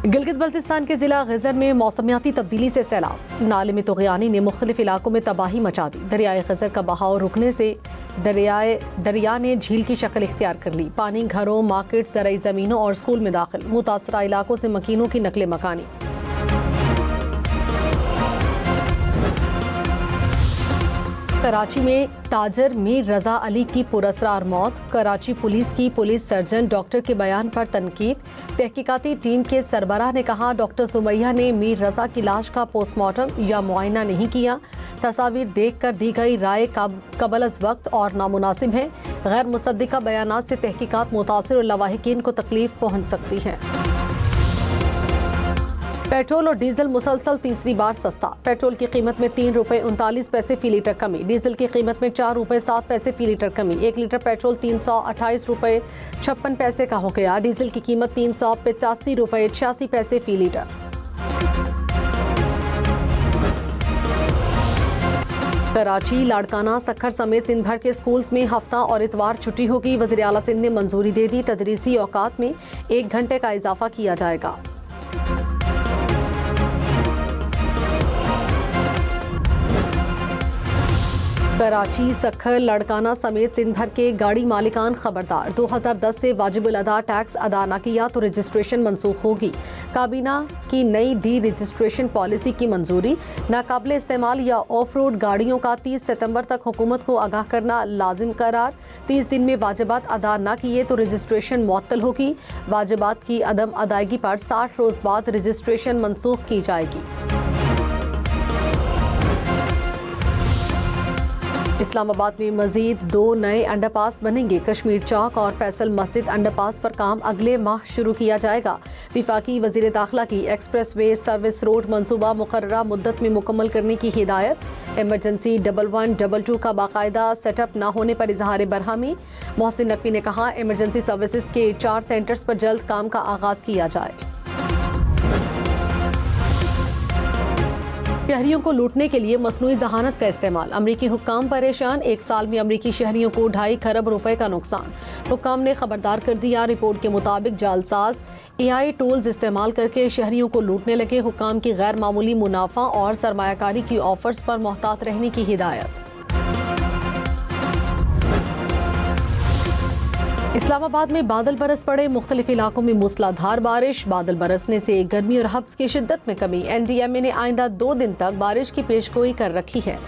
गिलगित बल्तिस्तान के जिला गजर में मौसमियाती तब्दीली से सैलाब। नाले में तुग़यानी ने मुख्तलिफ इलाकों में तबाही मचा दी। दरियाए गजर का बहाव रुकने से दरिया ने झील की शक्ल इख्तियार कर ली। पानी घरों, मार्केट, ज़राई ज़मीनों और स्कूल में दाखिल। मुतासरा इलाकों से मकीनों की नकले मकानी। कराची में ताजर मीर रजा अली की पुरअसरार मौत। कराची पुलिस की पुलिस सर्जन डॉक्टर के बयान पर तनकीद। तहकीकाती टीम के सरबराह ने कहा, डॉक्टर सुमैया ने मीर रजा की लाश का पोस्टमार्टम या मुआयना नहीं किया। तस्वीर देखकर दी गई राय कबल अज़ वक्त और नामुनासिब है। गैर मुसद्दिका बयानात से तहकीकात मुतासिर और लवाहिकीन को तकलीफ पहुँच सकती है। पेट्रोल और डीजल मुसलसल तीसरी बार सस्ता। पेट्रोल की कीमत में 3 रुपये 39 पैसे फी लीटर कमी। डीजल की कीमत में 4 रुपये 7 पैसे फी लीटर कमी। 1 लीटर पेट्रोल 328 रुपये 56 पैसे का हो गया। डीजल की कीमत 385 रुपये 86 पैसे फी लीटर। कराची, लाड़काना, सखर समेत सिंध भर के स्कूल्स में हफ्ता और इतवार छुट्टी होगी। वज़ीर आला सिंध ने मंजूरी दे दी। तदरीसी औकात में 1 घंटे का इजाफा किया जाएगा। कराची, सखर, लड़काना समेत सिंध भर के गाड़ी मालिकान खबरदार। 2010 से वाजिबुल अदा टैक्स अदा न किया तो रजिस्ट्रेशन मनसूख होगी। काबीना की नई डी रजिस्ट्रेशन पॉलिसी की मंजूरी। नाकाबिले इस्तेमाल या ऑफ रोड गाड़ियों का 30 सितंबर तक हुकूमत को आगाह करना लाजिम करार। 30 दिन में वाजिबात अदा न किए तो रजिस्ट्रेशन मुअत्तल होगी। वाजिबात की अदम अदायगी पर 60 रोज बाद रजिस्ट्रेशन मनसूख की जाएगी। इस्लामाबाद में मजीद 2 नए अंडरपास बनेंगे। कश्मीर चौक और फैसल मस्जिद अंडरपास पर काम अगले माह शुरू किया जाएगा। विफाकी वजीर दाखिला की एक्सप्रेस वे सर्विस रोड मंसूबा मुकर्ररा मुद्दत में मुकम्मल करने की हिदायत। इमरजेंसी 1122 का बाकायदा सेटअप न होने पर इजहार बरहमी। मोहसिन नकवी ने कहा, इमरजेंसी सर्विसेज के 4 सेंटर्स पर जल्द काम का आगाज किया जाए। शहरियों को लूटने के लिए मसनूई जहानत का इस्तेमाल। अमरीकी हुक्काम परेशान। 1 साल में अमरीकी शहरियों को 2.5 खरब रुपए का नुकसान। हुक्काम ने खबरदार कर दिया। रिपोर्ट के मुताबिक जालसाज AI टूल्स इस्तेमाल करके शहरियों को लूटने लगे। हुक्काम की गैर मामूली मुनाफा और सरमायाकारी की ऑफर्स पर मोहतात रहने की हिदायत। इस्लामाबाद में बादल बरस पड़े। मुख्तलिफ इलाकों में मूसलाधार बारिश। बादल बरसने से गर्मी और हब्स की शिद्दत में कमी। NDMA ने आइंदा 2 दिन तक बारिश की पेशगोई कर रखी है।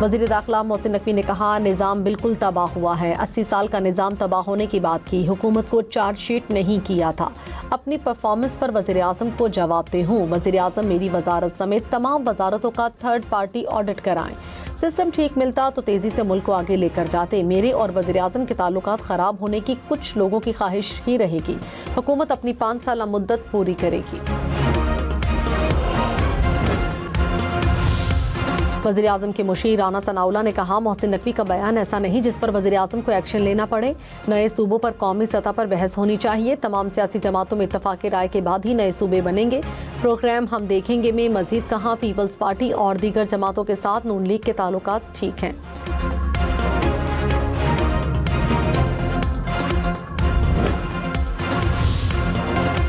वज़ीर दाखिला मोहसिन नकवी ने कहा, निज़ाम बिल्कुल तबाह हुआ है। 80 साल का निज़ाम तबाह होने की बात की। हुकूमत को चार्जशीट नहीं किया था। अपनी परफॉर्मेंस पर वज़ीर आज़म को जवाबदेह हूँ। वज़ीर आज़म मेरी वजारत समेत तमाम वजारतों का थर्ड पार्टी ऑडिट कराएं। सिस्टम ठीक मिलता तो तेजी से मुल्क को आगे लेकर जाते। मेरे और वज़ीर आज़म के ताल्लुकात ख़राब होने की कुछ लोगों की ख्वाहिश ही रहेगी। हुकूमत अपनी 5 साल मुद्दत पूरी करेगी। वज़ीर आज़म के मुशीर राना सनाउल्लाह ने कहा, मोहसिन नकवी का बयान ऐसा नहीं जिस पर वज़ीर आज़म को एक्शन लेना पड़े। नए सूबों पर कौमी सतह पर बहस होनी चाहिए। तमाम सियासी जमातों में इत्तफाक़ राय के बाद ही नए सूबे बनेंगे। प्रोग्राम हम देखेंगे में मजीद कहा, पीपल्स पार्टी और दीगर जमातों के साथ नून लीग के ताल्लुकात ठीक हैं।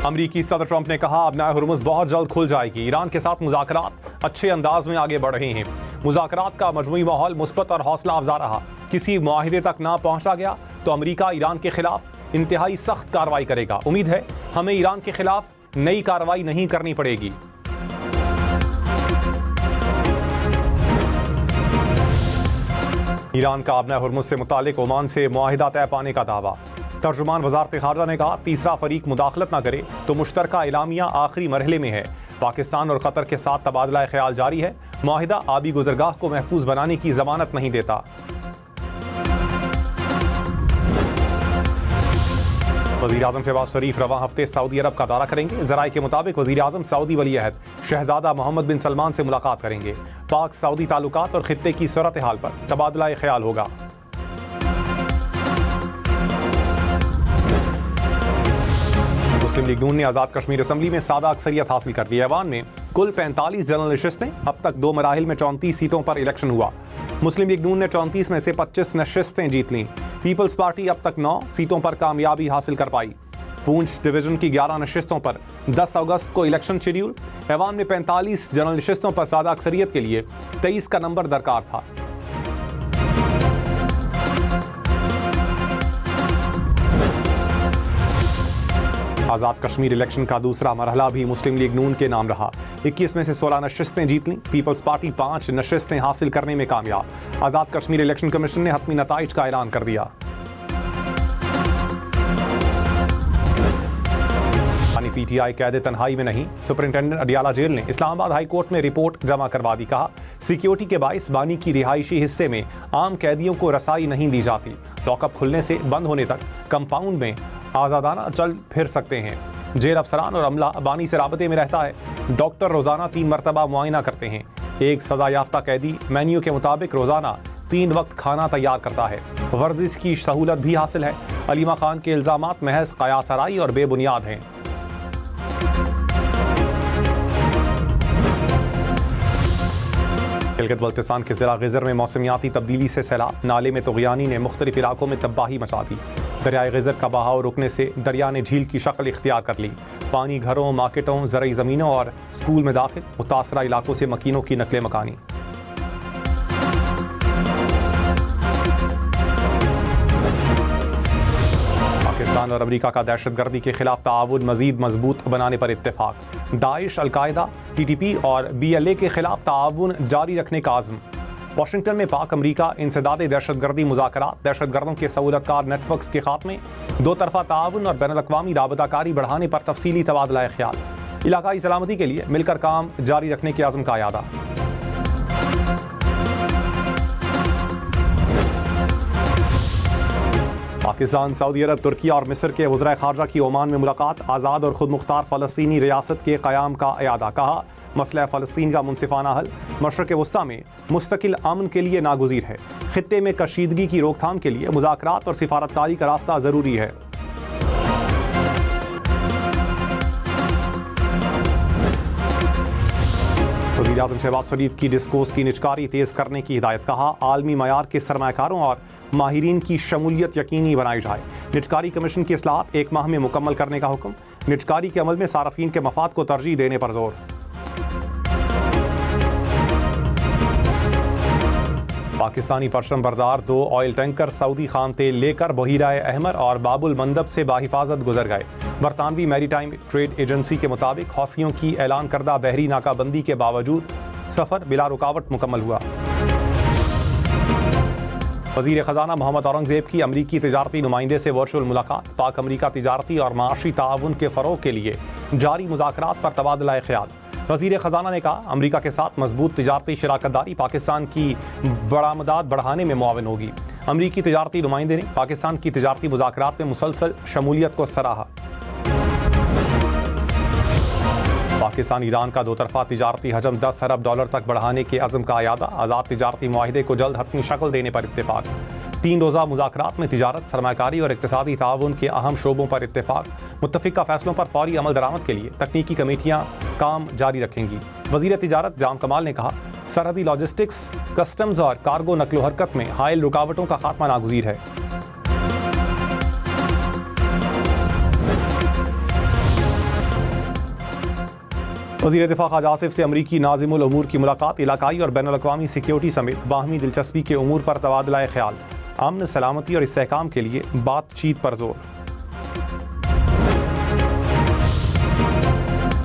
अमरीकी सदर ट्रंप ने कहा, अब नाए हुर्मुज़ बहुत जल्द खुल जाएगी। ईरान के साथ मुज़ाकरात अच्छे अंदाज में आगे बढ़ रहे हैं। मुज़ाकरात का मजमूई माहौल मुस्बत और हौसला अफजा रहा। किसी मुआहिदे तक ना पहुंचा गया तो अमरीका ईरान के खिलाफ इंतहाई सख्त कार्रवाई करेगा। उम्मीद है हमें ईरान के खिलाफ नई कार्रवाई नहीं करनी पड़ेगी। ईरान का अब नाए हुर्मुज़ से मुतालिक ओमान से मुआहिदा तय पाने का दावा। तर्जुमान वज़ारत ख़ारजा ने कहा, तीसरा फरीक मुदाखलत न करे तो मुश्तरका एलामिया आखिरी मरहले में है। पाकिस्तान और क़तर के साथ तबादला ख्याल जारी है। मुआहिदा आबी गुज़रगाह को महफूज बनाने की ज़मानत नहीं देता। वज़ीर आज़म शहबाज शरीफ रवां हफ्ते सऊदी अरब का दौरा करेंगे। ज़राए के मुताबिक वज़ीर आज़म सऊदी वली अहद शहजादा मोहम्मद बिन सलमान से मुलाकात करेंगे। पाक सऊदी ताल्लुकात और खित्ते की सूरत हाल पर तबादला ख्याल होगा। मुस्लिम लीग नून ने आज़ाद कश्मीर असम्बली में सादा अक्सरियत हासिल कर ली। ऐवान में कुल 45 जनरल नशिस्तें। अब तक 2 मराहिल में 34 सीटों पर इलेक्शन हुआ। मुस्लिम लीग नून ने 34 में से 25 नशिस्तें जीत लीं। पीपल्स पार्टी अब तक 9 सीटों पर कामयाबी हासिल कर पाई। पूंछ डिवीजन की 11 नशिस्तों पर 10 अगस्त को इलेक्शन शेड्यूल। ऐवान में 45 जनरल नशिस्तों पर सादा अक्सरियत के लिए 23 का नंबर दरकार था। आज़ाद कश्मीर इलेक्शन का दूसरा मरहला भी मुस्लिम लीग नून के नाम रहा। 21 में से 16 नशिस्तें जीत लीं। पीपल्स पार्टी 5 नशिस्तें हासिल करने में कामयाब। आज़ाद कश्मीर इलेक्शन कमीशन ने हतमी नताइज का ऐलान कर दिया। पीटीआई कैद तन्हाई में नहीं, सुपरिंटेंडेंट अडियाला जेल ने इस्लामाबाद हाई कोर्ट में रिपोर्ट जमा करवा दी। कहा, सिक्योरिटी के बाइस बानी की रिहायशी हिस्से में आम कैदियों को रसाई नहीं दी जाती। लॉकअप खुलने से बंद होने तक कंपाउंड में आज़ादाना चल फिर सकते हैं। जेल अफसरान और अमला बानी से राबते में रहता है। डॉक्टर रोजाना 3 मरतबा मुआयना करते हैं। एक सजा याफ्ता कैदी मेन्यू के मुताबिक रोजाना 3 वक्त खाना तैयार करता है। वर्जिश की सहूलत भी हासिल है। अलीमा खान के इल्जामात महज कयासराई और बेबुनियाद हैं। गिलगित बल्तिस्तान के जिला गिजर में मौसमियाती तब्दीली से सैलाब। नाले में तुग़यानी ने मुख्तलिफ इलाकों में तबाही मचा दी। दरियाए गिजर का बहाव रुकने से दरिया ने झील की शक्ल इख्तियार कर ली। पानी घरों, मार्केटों, ज़रई ज़मीनों और स्कूल में दाखिल। मुतासरा इलाकों से मकीनों की नकले मकानी। पाकिस्तान और अमेरिका का दहशतगर्दी के खिलाफ ताआवुन मजीद मजबूत बनाने पर इत्तेफाक। दाइश, अलकायदा, टीटीपी और BLA के खिलाफ ताआवुन जारी रखने का आज़म। वाशिंगटन में पाक अमेरिका इंसदादे दहशतगर्दी मुज़ाकरात, दहशतगर्दों के सहूलतकार नेटवर्क्स के खात्मे, 2 तरफ़ा ताआवुन और बैनुल-अक़वामी राबताकारी बढ़ाने पर तफसीली तबादला ख्याल। इलाकाई सलामती के लिए मिलकर काम जारी रखने के आज़म का यादा। पाकिस्तान, सऊदी अरब, तुर्की और मिस्र के वज़राए ख़ारजा की ओमान में मुलाकात। आज़ाद और खुद मुख्तार फ़लस्तीनी रियासत के क़याम का इरादा। कहा, मसला फ़लस्तीन का मुनसिफ़ाना हल मशरक़ वस्ता में मुस्तकिल अमन के लिए नागुज़ीर है। ख़ित्ते में कशीदगी की रोकथाम के लिए मुज़ाकरात और सिफारतकारी का रास्ता ज़रूरी है। वज़ीर-ए-आज़म शहबाज शरीफ की डिस्कोर्स की निचकारी तेज़ करने की हिदायत। कहा, आलमी मयार के सरमाकारों और माहिरीन की शमूलियत यकीनी बनाई जाए। निचकारी कमीशन की इस्लाहत 1 माह में मुकम्मल करने का हुक्म। निचकारी के अमल में सारफीन के मफाद को तरजीह देने पर जोर। पाकिस्तानी परचम बरदार 2 ऑयल टैंकर सऊदी खाम तेल लेकर बहीराए अहमर और बाबुल मंदब से बाहिफाजत गुजर गए। बरतानवी मैरीटाइम ट्रेड एजेंसी के मुताबिक हौसियों की ऐलान करदा बहरी नाकाबंदी के बावजूद सफ़र बिला रुकावट मुकम्मल हुआ। वज़ीर ख़जाना मोहम्मद औरंगज़ेब की अमरीकी तिजारती नुमाइंदे से वर्चुअल मुलाकात। पाक अमरीका तिजारती और माशी ताउन के फ़रोग़ के लिए जारी मुज़ाकरात पर तबादला ख्याल। वज़ीर ख़जाना ने कहा, अमरीका के साथ मजबूत तिजारती शराकतदारी पाकिस्तान की बरामदात बढ़ाने में मुआविन होगी। अमरीकी तिजारती नुमाइंदे ने पाकिस्तान की तिजारती मुज़ाकरात में मुसलसल शमूलियत को सराहा। पाकिस्तान ईरान का 2 तरफ़ा तिजारती हजम $10 अरब तक बढ़ाने के अज़म का अयादा। आज़ाद तिजारती मुआहिदे को जल्द हतमी शक्ल देने पर इत्तेफाक। 3 रोज़ा मुज़ाकरात में तिजारत, सरमाकारी और इक़्तिसादी ताउन के अहम शोबों पर इत्तेफाक। मुत्तफ़िक़ा फ़ैसलों पर फौरी अमल दरामद के लिए तकनीकी कमेटियाँ काम जारी रखेंगी। वज़ीर तिजारत जाम कमाल ने कहा, सरहदी लॉजिस्टिक्स, कस्टम्स और कार्गो नकलो हरकत में हायल रुकावटों का खात्मा नागुज़ीर है। वज़ीर दिफ़ा ख़ाजा आसिफ से अमरीकी नाज़िमुल उमूर की मुलाकात। इलाकाई और बैनुल-अक़वामी सिक्योरिटी समेत बाहमी दिलचस्पी के उमूर पर तबादला ख्याल। अमन, सलामती और इस्तेहकाम के लिए बातचीत पर जोर।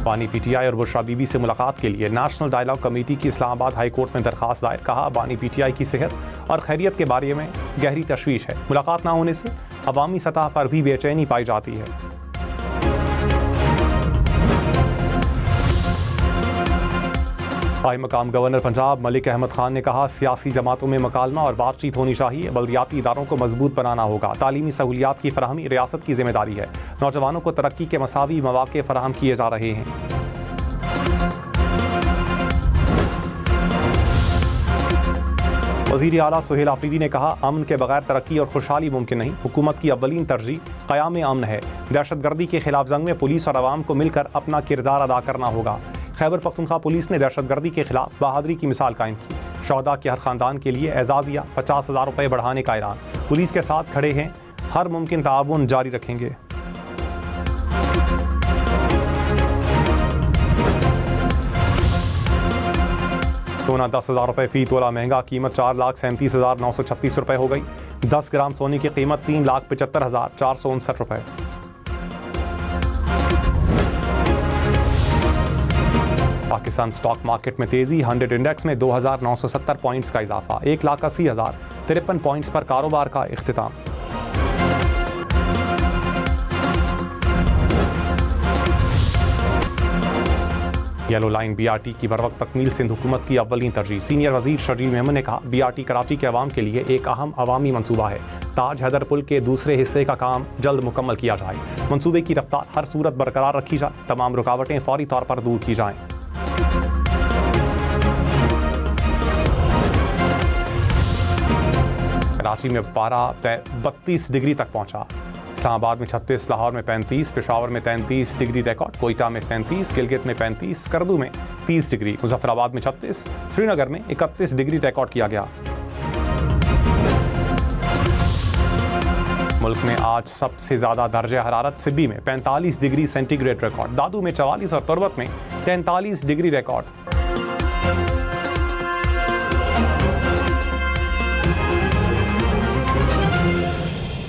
बानी PTI और बुशरा बीबी से मुलाकात के लिए नेशनल डायलॉग कमेटी की इस्लामाबाद हाई कोर्ट में दरख्वास्त दायर। कहा, बानी PTI की सेहत और खैरियत के बारे में गहरी तशवीश है। मुलाकात ना होने से अवामी सतह पर भी बेचैनी पाई जाती है। आई मकाम गवर्नर पंजाब मलिक अहमद खान ने कहा, सियासी जमातों में मकालमा और बातचीत होनी चाहिए। बल्दियाती इदारों को मजबूत बनाना होगा। तालीमी सहूलियात की फराहमी रियासत की जिम्मेदारी है। नौजवानों को तरक्की के मसावी मौके फराहम किए जा रहे हैं। वज़ीर आला सुहेल आफरीदी ने कहा, अमन के बगैर तरक्की और खुशहाली मुमकिन नहीं। हुकूमत की अव्वलीन तरजीह क़याम अमन है। दहशतगर्दी के खिलाफ जंग में पुलिस और अवाम को मिलकर अपना किरदार अदा करना होगा। खैबर पख्तूनख्वा पुलिस ने दहशतगर्दी के खिलाफ बहादुरी की मिसाल कायम की। शोहदा के हर खानदान के लिए एजाजिया 50,000 रुपये बढ़ाने का ऐलान। पुलिस के साथ खड़े हैं, हर मुमकिन ताउन जारी रखेंगे। सोना 10,000 रुपये फी तोला महंगा, कीमत 4,37,936 रुपये हो गई। 10 ग्राम सोने की कीमत 3,75,459 रुपये। पाकिस्तान स्टॉक मार्केट में तेजी, 100 इंडेक्स में 2,970 पॉइंट्स का इजाफा, 1,80,053 पॉइंट्स पर कारोबार का इख्तिताम। येलो लाइन BRT की बरवक्त तकमील सिंध हुकूमत की अव्वलीन तरजीह। सीनियर वजीर शर्जील मेमन ने कहा, BRT कराची के अवाम के लिए एक अहम अवामी मंसूबा है। ताज हैदर पुल के दूसरे हिस्से का काम जल्द मुकम्मल किया जाए। मंसूबे की रफ्तार हर सूरत बरकरार रखी जाए, तमाम रुकावटें फौरी तौर पर दूर की जाएं। कराची में पारा 32 डिग्री तक पहुंचा। इस्लामाबाद में 36, लाहौर में 35, पेशावर में 33 डिग्री रिकॉर्ड, कोयटा में 37, गिलगित में 35, करदू में 30 डिग्री, मुजफ्फराबाद में 36, श्रीनगर में 31 डिग्री रिकॉर्ड किया गया। मुल्क में आज सबसे ज्यादा दर्जा हरारत सिब्बी में 45 डिग्री सेंटीग्रेड रिकॉर्ड, दादू में 44 और तुर्बत में 43 डिग्री रिकॉर्ड।